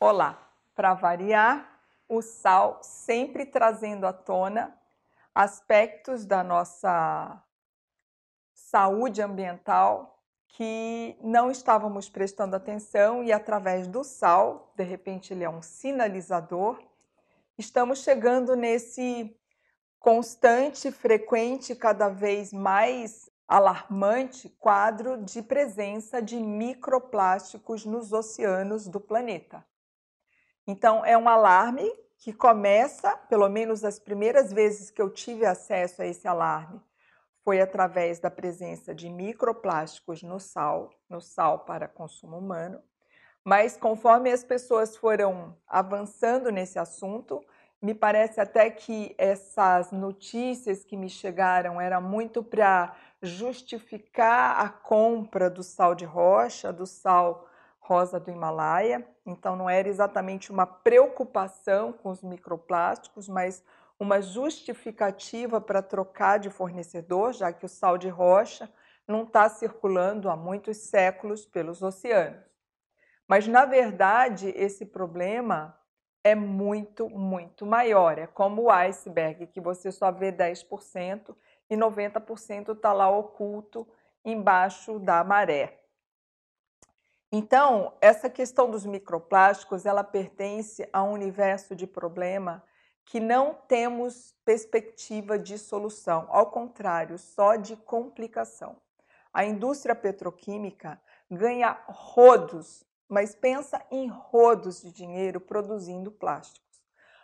Olá! Para variar, o sal sempre trazendo à tona aspectos da nossa saúde ambiental que não estávamos prestando atenção e através do sal, de repente ele é um sinalizador, estamos chegando nesse constante, frequente, cada vez mais alarmante quadro de presença de microplásticos nos oceanos do planeta. Então, é um alarme que começa, pelo menos as primeiras vezes que eu tive acesso a esse alarme, foi através da presença de microplásticos no sal para consumo humano. Mas conforme as pessoas foram avançando nesse assunto, me parece até que essas notícias que me chegaram eram muito para justificar a compra do sal de rocha, do sal rosa do Himalaia. Então não era exatamente uma preocupação com os microplásticos, mas uma justificativa para trocar de fornecedor, já que o sal de rocha não está circulando há muitos séculos pelos oceanos. Mas, na verdade, esse problema é muito, muito maior. É como o iceberg, que você só vê 10% e 90% está lá oculto embaixo da maré. Então, essa questão dos microplásticos, ela pertence a um universo de problema que não temos perspectiva de solução. Ao contrário, só de complicação. A indústria petroquímica ganha rodos, mas pensa em rodos de dinheiro produzindo plásticos.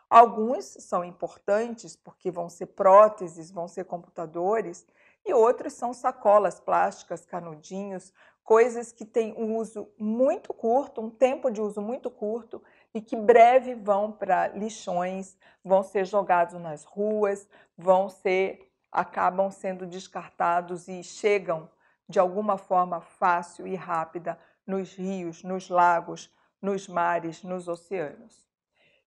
Alguns são importantes porque vão ser próteses, vão ser computadores, e outros são sacolas plásticas, canudinhos, coisas que têm um uso muito curto, um tempo de uso muito curto e que breve vão para lixões, vão ser jogados nas ruas, acabam sendo descartados e chegam de alguma forma fácil e rápida nos rios, nos lagos, nos mares, nos oceanos.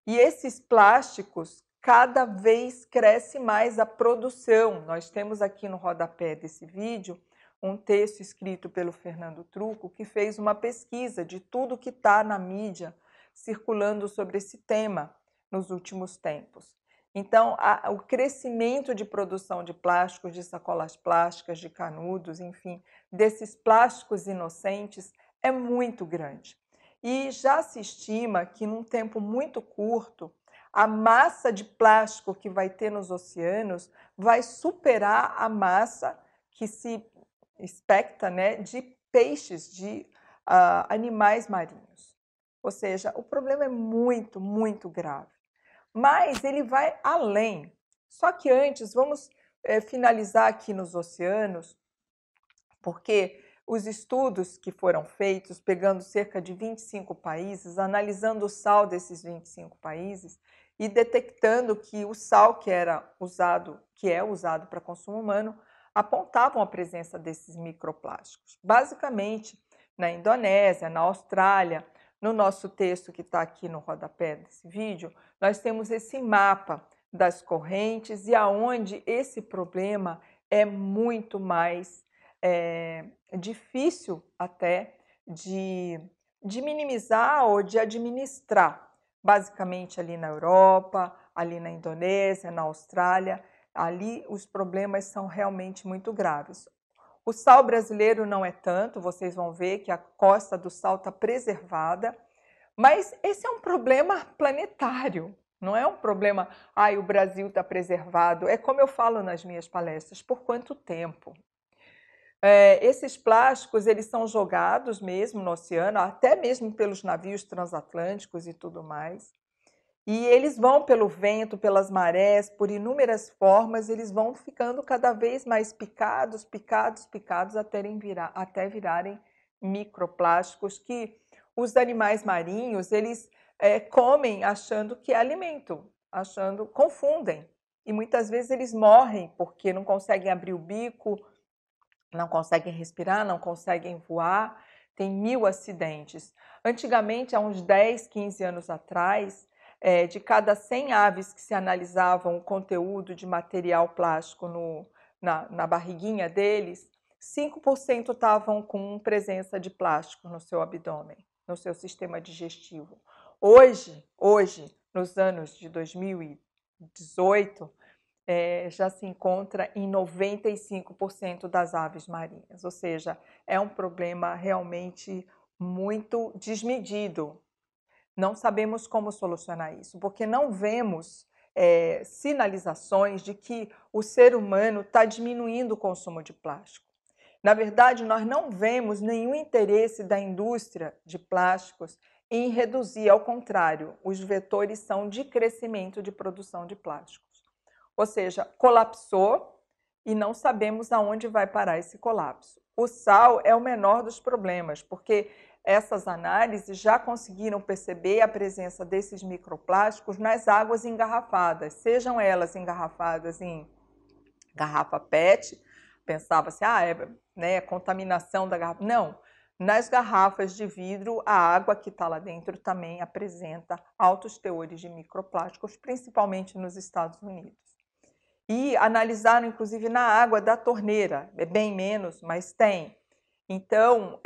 E esses plásticos, cada vez cresce mais a produção. Nós temos aqui no rodapé desse vídeo um texto escrito pelo Fernando Trucco, que fez uma pesquisa de tudo que está na mídia circulando sobre esse tema nos últimos tempos. Então, o crescimento de produção de plásticos, de sacolas plásticas, de canudos, enfim, desses plásticos inocentes é muito grande. E já se estima que, num tempo muito curto, a massa de plástico que vai ter nos oceanos vai superar a massa que se expecta, né, de peixes, de animais marinhos. Ou seja, o problema é muito, muito grave. Mas ele vai além. Só que antes, vamos finalizar aqui nos oceanos, porque os estudos que foram feitos, pegando cerca de 25 países, analisando o sal desses 25 países e detectando que o sal que é usado para consumo humano, apontavam a presença desses microplásticos. Basicamente, na Indonésia, na Austrália, no nosso texto que está aqui no rodapé desse vídeo, nós temos esse mapa das correntes e aonde esse problema é muito mais difícil até de minimizar ou de administrar. Basicamente ali na Europa, ali na Indonésia, na Austrália, ali os problemas são realmente muito graves. O sal brasileiro não é tanto, vocês vão ver que a costa do sal está preservada, mas esse é um problema planetário, não é um problema, o Brasil está preservado. É como eu falo nas minhas palestras, por quanto tempo? Esses plásticos, eles são jogados mesmo no oceano, até mesmo pelos navios transatlânticos e tudo mais. E eles vão pelo vento, pelas marés, por inúmeras formas, eles vão ficando cada vez mais picados, picados, picados, até virarem microplásticos que os animais marinhos, eles comem achando que é alimento, confundem. E muitas vezes eles morrem porque não conseguem abrir o bico, não conseguem respirar, não conseguem voar, tem 1000 acidentes. Antigamente, há uns 10, 15 anos atrás, de cada 100 aves que se analisavam o conteúdo de material plástico na barriguinha deles, 5% estavam com presença de plástico no seu abdômen, no seu sistema digestivo. Hoje, nos anos de 2018, já se encontra em 95% das aves marinhas, ou seja, é um problema realmente muito desmedido. Não sabemos como solucionar isso, porque não vemos sinalizações de que o ser humano está diminuindo o consumo de plástico. Na verdade, nós não vemos nenhum interesse da indústria de plásticos em reduzir, ao contrário, os vetores são de crescimento de produção de plásticos. Ou seja, colapsou e não sabemos aonde vai parar esse colapso. O sal é o menor dos problemas, porque essas análises já conseguiram perceber a presença desses microplásticos nas águas engarrafadas, sejam elas engarrafadas em garrafa PET, pensava-se, contaminação da garrafa. Não, nas garrafas de vidro, a água que está lá dentro também apresenta altos teores de microplásticos, principalmente nos Estados Unidos. E analisaram, inclusive, na água da torneira, é bem menos, mas tem. Então,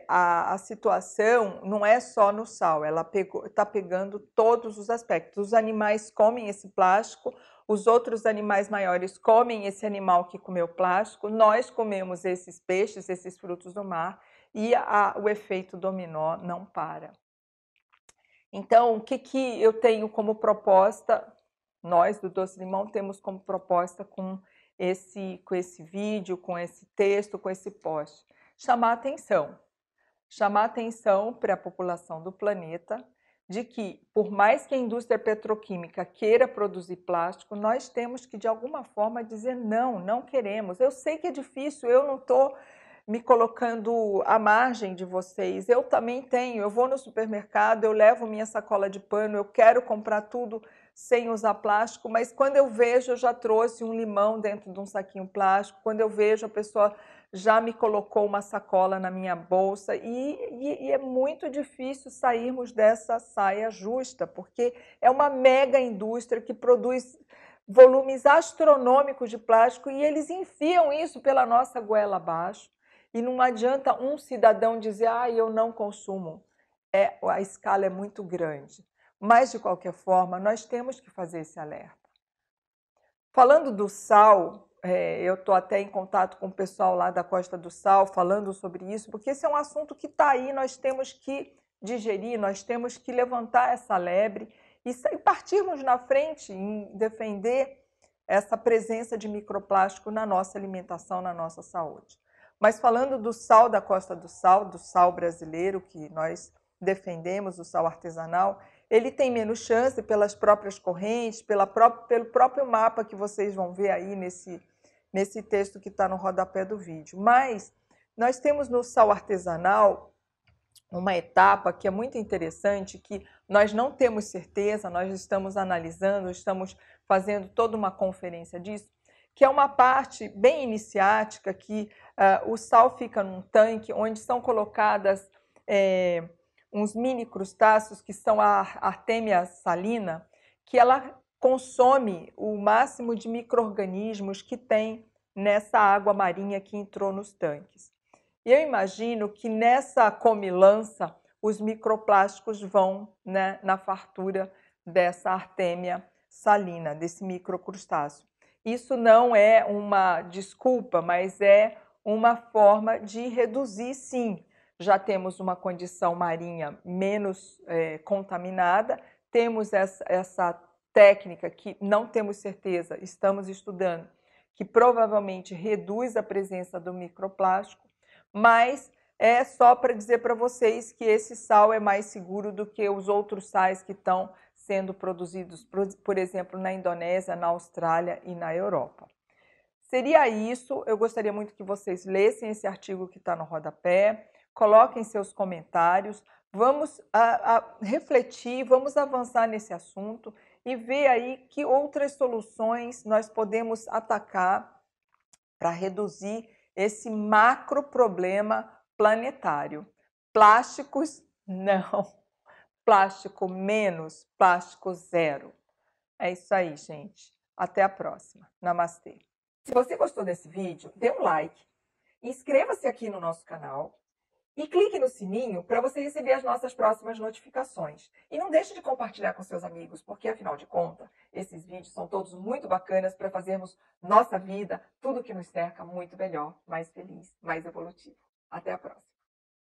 a situação não é só no sal, ela está pegando todos os aspectos. Os animais comem esse plástico, os outros animais maiores comem esse animal que comeu plástico, nós comemos esses peixes, esses frutos do mar, e o efeito dominó não para. Então, o que eu tenho como proposta? Nós, do Doce Limão, temos como proposta com esse vídeo, com esse texto, com esse post, chamar atenção para a população do planeta de que, por mais que a indústria petroquímica queira produzir plástico, nós temos que, de alguma forma, dizer não, não queremos. Eu sei que é difícil, eu não estou me colocando à margem de vocês. Eu também tenho, eu vou no supermercado, eu levo minha sacola de pano, eu quero comprar tudo sem usar plástico, mas quando eu vejo, eu já trouxe um limão dentro de um saquinho plástico, quando eu vejo, a pessoa já me colocou uma sacola na minha bolsa e é muito difícil sairmos dessa saia justa, porque é uma mega indústria que produz volumes astronômicos de plástico e eles enfiam isso pela nossa goela abaixo. E não adianta um cidadão dizer, eu não consumo. A escala é muito grande. Mas, de qualquer forma, nós temos que fazer esse alerta. Falando do sal, eu estou até em contato com o pessoal lá da Costa do Sal, falando sobre isso, porque esse é um assunto que está aí, nós temos que digerir, nós temos que levantar essa lebre e partirmos na frente em defender essa presença de microplástico na nossa alimentação, na nossa saúde. Mas falando do sal da Costa do sal brasileiro, que nós defendemos, o sal artesanal, ele tem menos chance pelas próprias correntes, pelo próprio mapa que vocês vão ver aí nesse texto que está no rodapé do vídeo. Mas nós temos no sal artesanal uma etapa que é muito interessante, que nós não temos certeza, nós estamos analisando, estamos fazendo toda uma conferência disso, que é uma parte bem iniciática, que o sal fica num tanque onde são colocadas uns mini crustáceos, que são a Artemia salina, que ela consome o máximo de micro-organismos que tem nessa água marinha que entrou nos tanques. Eu imagino que nessa comilança os microplásticos vão, né, na fartura dessa Artemia salina, desse microcrustáceo. Isso não é uma desculpa, mas é uma forma de reduzir, sim. Já temos uma condição marinha menos contaminada, temos essa técnica que não temos certeza, estamos estudando, que provavelmente reduz a presença do microplástico, mas é só para dizer para vocês que esse sal é mais seguro do que os outros sais que estão sendo produzidos, por exemplo, na Indonésia, na Austrália e na Europa. Seria isso, eu gostaria muito que vocês lessem esse artigo que está no rodapé, coloquem seus comentários, vamos refletir, vamos avançar nesse assunto e ver aí que outras soluções nós podemos atacar para reduzir esse macro problema planetário. Plásticos, não. Plástico menos, plástico zero. É isso aí, gente. Até a próxima. Namastê. Se você gostou desse vídeo, dê um like, inscreva-se aqui no nosso canal E clique no sininho para você receber as nossas próximas notificações. E não deixe de compartilhar com seus amigos, porque afinal de contas, esses vídeos são todos muito bacanas para fazermos nossa vida, tudo que nos cerca, muito melhor, mais feliz, mais evolutivo. Até a próxima!